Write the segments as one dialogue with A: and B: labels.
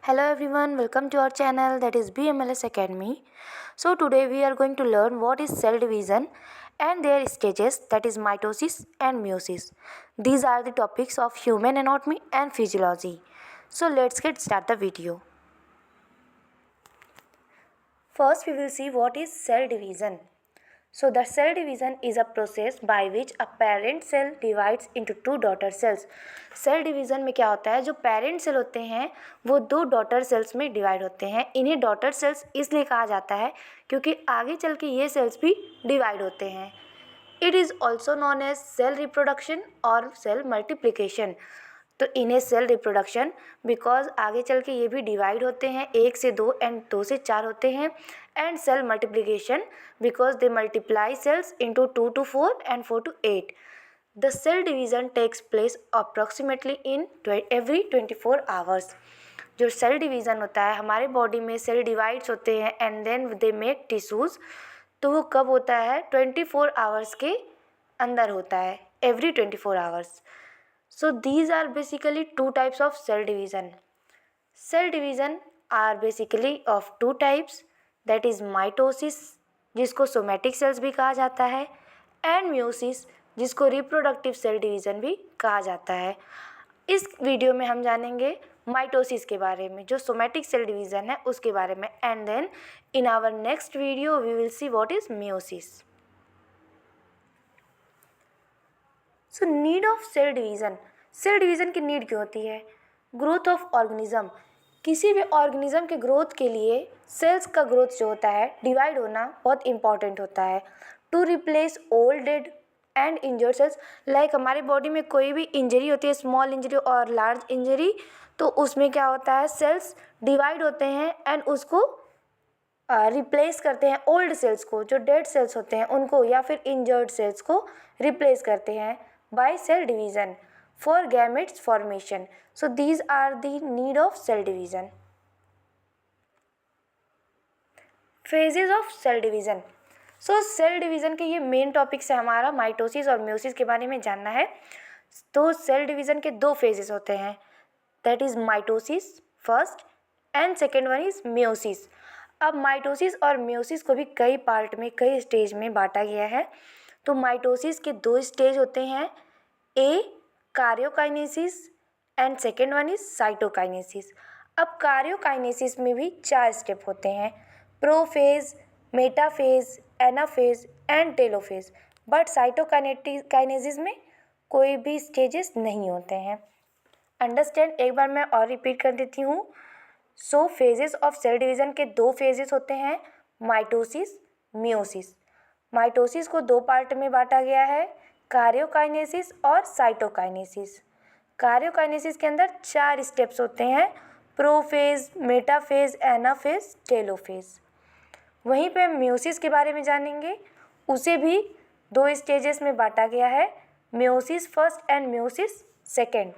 A: Hello everyone, welcome to our channel that is BMLS Academy. So today we are going to learn what is cell division and their stages, that is mitosis and meiosis. These are the topics of human anatomy and physiology. So let's get start the video. First we will see what is cell division. So the cell division is a process by which a parent cell divides into two daughter cells. Cell division में क्या होता है, जो parent cell होते हैं वो दो daughter cells में डिवाइड होते हैं. इन्हें डॉटर सेल्स इसलिए कहा जाता है क्योंकि आगे चल के ये सेल्स भी डिवाइड होते हैं. It is also known as cell reproduction और सेल मल्टीप्लिकेशन. तो इन्हें सेल रिप्रोडक्शन बिकॉज आगे चल के ये भी डिवाइड होते हैं, 1 से 2 एंड 2 से 4 होते हैं. And cell multiplication because they multiply cells into 2 to 4 and 4 to 8. The cell division takes place approximately in every 24 hours. जो सेल डिवीज़न होता है, हमारे बॉडी में सेल डिवाइड्स होते हैं and then they make tissues. तो वो कब होता है, 24 आवर्स के अंदर होता है, every 24 hours. So these are basically two types of cell division. Cell division are basically of two types, that is mitosis जिसको somatic cells भी कहा जाता है and meiosis जिसको reproductive cell division भी कहा जाता है. इस वीडियो में हम जानेंगे माइटोसिस के बारे में, जो सोमैटिक सेल डिवीज़न है उसके बारे में. And then in our next video we will see what is meiosis. So need of cell division. Cell division की नीड क्यों होती है? Growth of organism. किसी भी ऑर्गेनिज्म के ग्रोथ के लिए सेल्स का ग्रोथ जो होता है, डिवाइड होना बहुत इंपॉर्टेंट होता है. To replace old dead and injured cells. Like हमारे बॉडी में कोई भी इंजरी होती है, स्मॉल इंजरी और लार्ज इंजरी, तो उसमें क्या होता है, सेल्स डिवाइड होते हैं एंड उसको रिप्लेस करते हैं. ओल्ड सेल्स को, जो डेड सेल्स होते हैं उनको, या फिर इंजर्ड सेल्स को रिप्लेस करते हैं by cell division for gametes formation. So these are the need of cell division. Phases of cell division. So cell division के ये मेन टॉपिक्स है हमारा, माइटोसिस और मियोसिस के बारे में जानना है. तो सेल डिवीज़न के दो फेजेस होते हैं, that is mitosis first and second one is meiosis. अब माइटोसिस और मियोसिस को भी कई पार्ट में, कई स्टेज में बांटा गया है. तो माइटोसिस के दो स्टेज होते हैं, a karyokinesis and second one is cytokinesis. अब कार्योकाइनेसिस में भी 4 स्टेप होते हैं, prophase, metaphase, anaphase and telophase. But cytokinesis में कोई भी स्टेजेस नहीं होते हैं. अंडरस्टैंड, एक बार मैं और रिपीट कर देती हूँ. सो फेजेस ऑफ सेल डिवीज़न के दो फेजेस होते हैं, माइटोसिस, मियोसिस. माइटोसिस को दो पार्ट में बांटा गया है, कार्योकाइनेसिस और साइटोकाइनेसिस. कार्योकाइनेसिस के अंदर 4 स्टेप्स होते हैं, प्रोफेज, मेटाफेज, एनाफेज, टेलोफेज. वहीं पे मियोसिस के बारे में जानेंगे. उसे भी 2 स्टेजेस में बांटा गया है, meiosis first and meiosis second.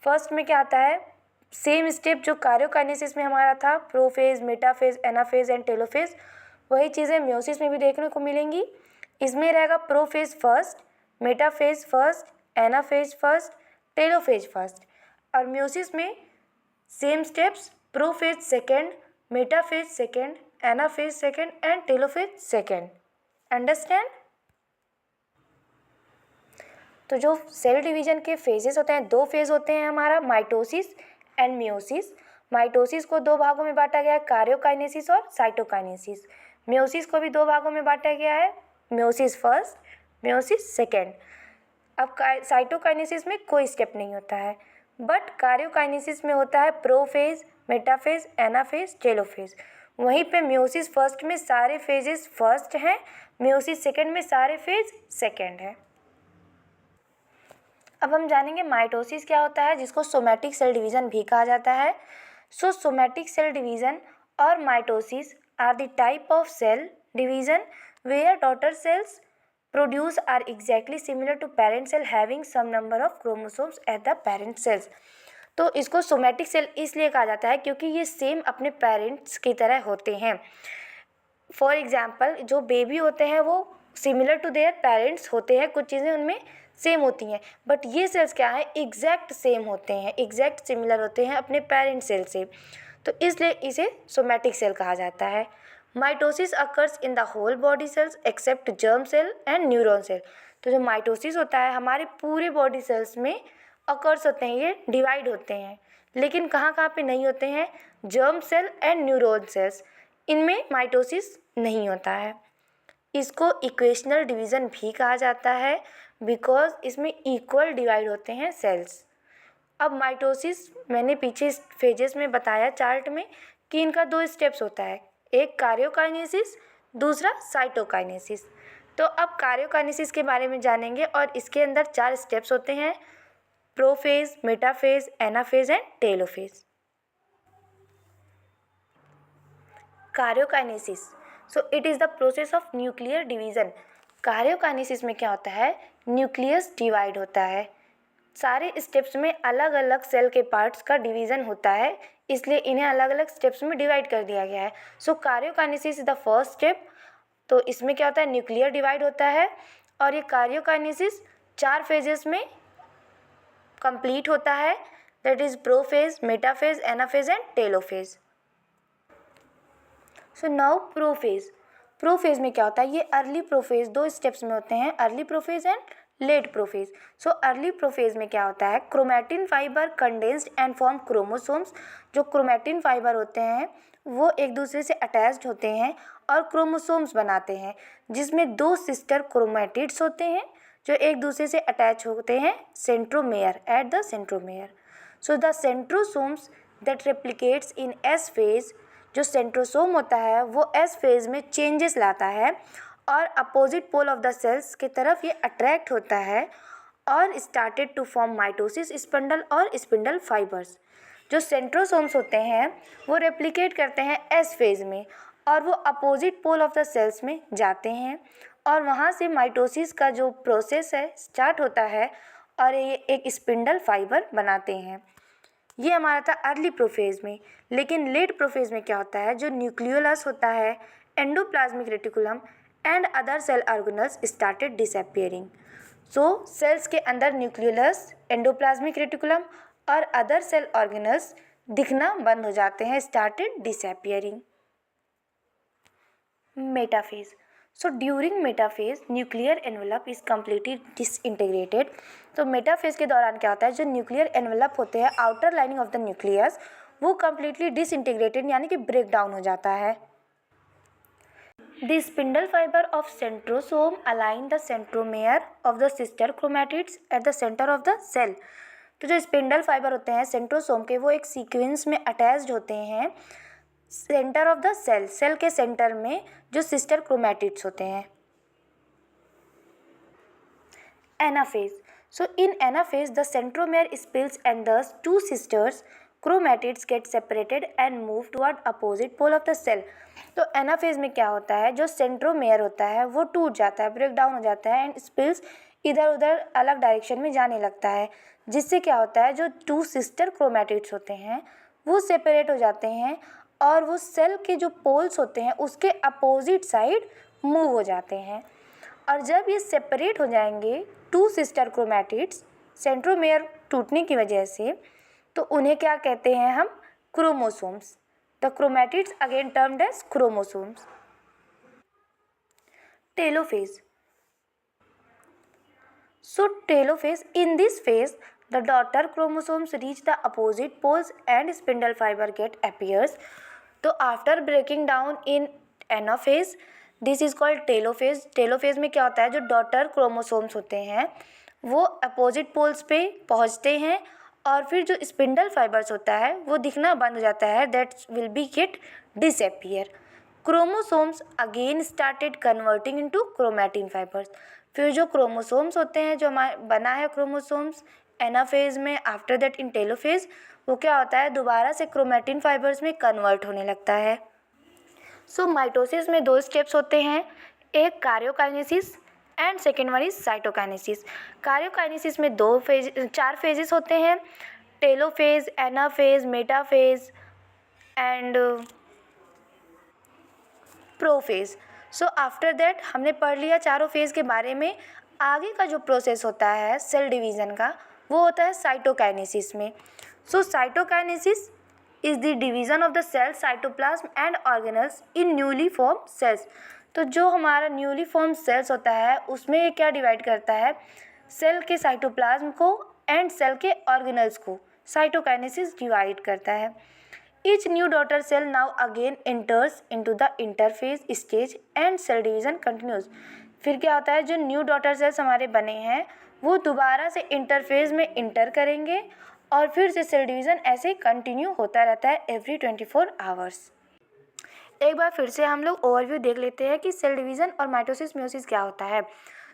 A: First में क्या आता है, सेम स्टेप जो कार्योकाइनेसिस में हमारा था, prophase, metaphase, anaphase and telophase, वही चीज़ें मियोसिस में भी देखने को मिलेंगी. इसमें रहेगा prophase first, metaphase first, anaphase first, telophase first. और मियोसिस में same steps, prophase second, metaphase second, anaphase second and telophase second. Understand. तो जो सेल डिवीज़न के फेजेस होते हैं, 2 फेज होते हैं हमारा, माइटोसिस एंड मियोसिस. माइटोसिस को 2 भागों में बांटा गया है, कार्योकाइनेसिस और साइटोकाइनेसिस. मियोसिस को भी 2 भागों में बांटा गया है, मियोसिस फर्स्ट, मियोसिस सेकेंड. अब साइटोकाइनेसिस में कोई स्टेप नहीं होता है, बट कार्योकाइनेसिस में होता है प्रोफेज, मेटाफेज, एनाफेज, टेलोफेज. वहीं पे मियोसिस फर्स्ट में सारे फेजेस फर्स्ट हैं, मियोसिस सेकेंड में सारे फेज सेकेंड है. अब हम जानेंगे माइटोसिस क्या होता है, जिसको सोमैटिक सेल डिवीज़न भी कहा जाता है. सो सोमैटिक सेल डिवीज़न और mitosis are the type of cell division where daughter cells produce are exactly similar to parent cell having some number of chromosomes at the parent cells. तो इसको somatic cell इसलिए कहा जाता है क्योंकि ये same अपने पेरेंट्स की तरह होते हैं. फॉर एग्जाम्पल, जो बेबी होते हैं वो सिमिलर टू देयर पेरेंट्स होते हैं, कुछ चीज़ें उनमें सेम होती हैं, बट ये सेल्स क्या है, एग्जैक्ट सेम होते हैं, एग्जैक्ट सिमिलर होते हैं अपने पेरेंट सेल से, तो इसलिए इसे सोमैटिक सेल कहा जाता है। Mitosis occurs in the whole body cells except germ cell and neuron cell. तो जो माइटोसिस होता है हमारे पूरे बॉडी सेल्स में अकर्स होते हैं, ये डिवाइड होते हैं, लेकिन कहाँ कहाँ पे नहीं होते हैं, germ cell and neuron cells, इनमें माइटोसिस नहीं होता है। इसको इक्वेशनल डिवीज़न भी कहा जाता है बिकॉज इसमें इक्वल डिवाइड होते हैं सेल्स। अब माइटोसिस मैंने पीछे फेजेस में बताया चार्ट में कि इनका 2 स्टेप्स होता है, एक कार्योकाइनेसिस, दूसरा साइटोकाइनेसिस। तो अब कार्योकाइनेसिस के बारे में जानेंगे और इसके अंदर 4 स्टेप्स होते हैं, prophase, metaphase, anaphase and telophase. Karyokinesis, so it is the process of nuclear division. Karyokinesis में क्या होता है, न्यूक्लियस डिवाइड होता है, सारे स्टेप्स में अलग अलग सेल के पार्ट्स का डिवीज़न होता है, इसलिए इन्हें अलग अलग स्टेप्स में डिवाइड कर दिया गया है। So karyokinesis is the first step. तो इसमें क्या होता है, न्यूक्लियर डिवाइड होता है और ये कार्योकाइनेसिस 4 फेजेस में कंप्लीट होता है, that is prophase, metaphase, anaphase and telophase. So now prophase. Prophase में क्या होता है, ये अर्ली प्रोफेज 2 स्टेप्स में होते हैं, early prophase and let prophase. So early prophase में क्या होता है, chromatin fibre condensed and form chromosomes. जो क्रोमैटिन फाइबर होते हैं वो एक दूसरे से अटैच्ड होते हैं और क्रोमोसोम्स बनाते हैं, जिसमें 2 सिस्टर क्रोमैटिड्स होते हैं जो एक दूसरे से अटैच होते हैं centromere, at the centromere. So the centrosomes that replicates in S phase, जो सेंट्रोसोम होता है वो एस फेज में चेंजेस लाता है और opposite pole of the cells की तरफ ये अट्रैक्ट होता है और started to form mitosis spindle और स्पिंडल फाइबर्स। जो सेंट्रोसोम्स होते हैं वो रेप्लिकेट करते हैं एस फेज में और वो opposite pole of the cells में जाते हैं और वहाँ से माइटोसिस का जो प्रोसेस है स्टार्ट होता है और ये एक स्पिंडल फाइबर बनाते हैं। ये हमारा था अर्ली प्रोफेज में। लेकिन लेट प्रोफेज में क्या होता है, जो न्यूक्लियोलस होता है, endoplasmic reticulum and other cell organelles started disappearing. So cells के अंदर न्यूक्लियोलस, एंडोप्लाज्मिक रेटिकुलम और अदर सेल ऑर्गेनल्स दिखना बंद हो जाते हैं, started disappearing. Metaphase. So during metaphase nuclear envelope is completely disintegrated. तो मेटाफेज के दौरान क्या होता है, जो न्यूक्लियर एनवेलप होते हैं, outer lining of the nucleus, वो कम्प्लीटली डिसइंटीग्रेटेड यानी कि ब्रेक डाउन हो जाता है। The spindle fibre of centrosome align the centromere of the sister chromatids at the centre of the cell. तो जो स्पिंडल फाइबर होते हैं सेंट्रोसोम के, वो एक सीक्वेंस में अटैच्ड होते हैं centre of the cell, cell के सेंटर में जो सिस्टर क्रोमैटिड्स होते हैं। Anaphase. So in anaphase the centromere splits and thus 2 sisters chromatids get separated and move toward opposite pole of the cell। तो anaphase में क्या होता है, जो सेंट्रोमेयर होता है वो टूट जाता है, ब्रेक डाउन हो जाता है एंड स्पिल्स इधर उधर अलग डायरेक्शन में जाने लगता है, जिससे क्या होता है, जो 2 सिस्टर क्रोमैटिड्स होते हैं वो सेपरेट हो जाते हैं और वो सेल के जो पोल्स होते हैं उसके अपोजिट साइड मूव हो जाते हैं। और जब ये सेपरेट हो जाएंगे 2 सिस्टर क्रोमैटिड्स सेंट्रोमेयर टूटने की वजह से, तो उन्हें क्या कहते हैं हम, chromosomes. The chromatids again termed as chromosomes. Telophase. So telophase, in this phase the daughter chromosomes reach the opposite poles and spindle fiber get appears। तो after breaking down in anaphase this is called telophase। telophase में क्या होता है, जो daughter chromosomes होते हैं वो opposite poles पे पहुंचते हैं और फिर जो स्पिंडल फाइबर्स होता है वो दिखना बंद हो जाता है, that will be get disappear. Chromosomes again started converting into chromatin fibres. फिर जो क्रोमोसोम्स होते हैं, जो हमारे बना है क्रोमोसोम्स एनाफेज में, आफ्टर दैट इन टेलोफेज वो क्या होता है, दोबारा से क्रोमैटिन फाइबर्स में कन्वर्ट होने लगता है। सो माइटोसिस में 2 स्टेप्स होते हैं, एक karyokinesis and second one is cytokinesis. Karyokinesis में 4 फेजेस होते हैं, telophase, anaphase, metaphase and prophase. So after that हमने पढ़ लिया चारों फेज़ के बारे में। आगे का जो प्रोसेस होता है सेल डिवीज़न का वो होता है साइटोकाइनेसिस में। So cytokinesis is the division of the cell cytoplasm and organelles in newly form cells. तो जो हमारा न्यूली फॉर्म सेल्स होता है उसमें ये क्या डिवाइड करता है, सेल के साइटोप्लाज्म को एंड सेल के ऑर्गेनल्स को साइटोकाइनेसिस डिवाइड करता है। Each new daughter cell now again enters into the interphase stage and cell division continues. फिर क्या होता है, जो न्यू डॉटर सेल्स हमारे बने हैं वो दोबारा से इंटरफेज में इंटर करेंगे और फिर से सेल डिवीज़न ऐसे कंटिन्यू होता रहता है एवरी 24 आवर्स। एक बार फिर से हम लोग ओवरव्यू देख लेते हैं कि सेल डिवीज़न और माइटोसिस म्यूसिस क्या होता है।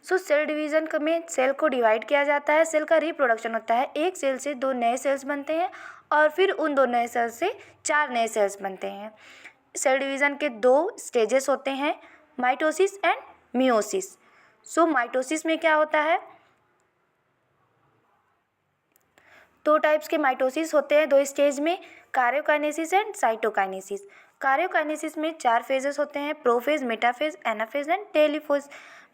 A: सो सेल डिवीज़न में सेल को डिवाइड किया जाता है, सेल का रिप्रोडक्शन होता है, एक सेल से 2 नए सेल्स बनते हैं और फिर उन 2 नए सेल्स से 4 नए सेल्स बनते हैं। सेल डिवीज़न के 2 स्टेजेस होते हैं, mitosis and meiosis. So mitosis में क्या होता है, 2 टाइप्स के माइटोसिस होते हैं 2 स्टेज में, कार्योकाइनेसिस एंड साइटोकाइनेसिस। कार्योकाइनेसिस में 4 फेजेस होते हैं, prophase, metaphase, anaphase and telophase.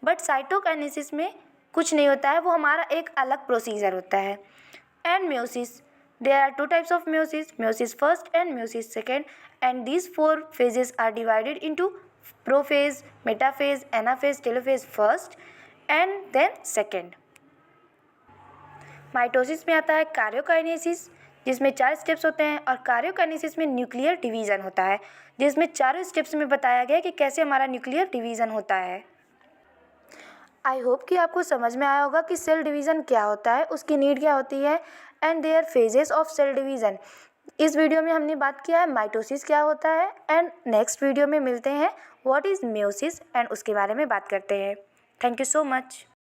A: But cytokinesis में कुछ नहीं होता है, वो हमारा एक अलग प्रोसीजर होता है। And meiosis, there are 2 types of meiosis, meiosis first and meiosis second, and these 4 phases are divided into prophase, metaphase, anaphase, telophase first and then second। Mitosis में आता है कार्योकाइनेसिस जिसमें 4 स्टेप्स होते हैं और कार्योकाइनेसिस में न्यूक्लियर डिवीज़न होता है जिसमें चारों स्टेप्स में बताया गया है कि कैसे हमारा न्यूक्लियर डिवीज़न होता है। आई होप कि आपको समझ में आया होगा कि सेल डिवीज़न क्या होता है, उसकी नीड क्या होती है and their phases of cell division. इस वीडियो में हमने बात किया है माइटोसिस क्या होता है एंड नेक्स्ट वीडियो में मिलते हैं व्हाट इज़ मियोसिस एंड उसके बारे में बात करते हैं। Thank you so much.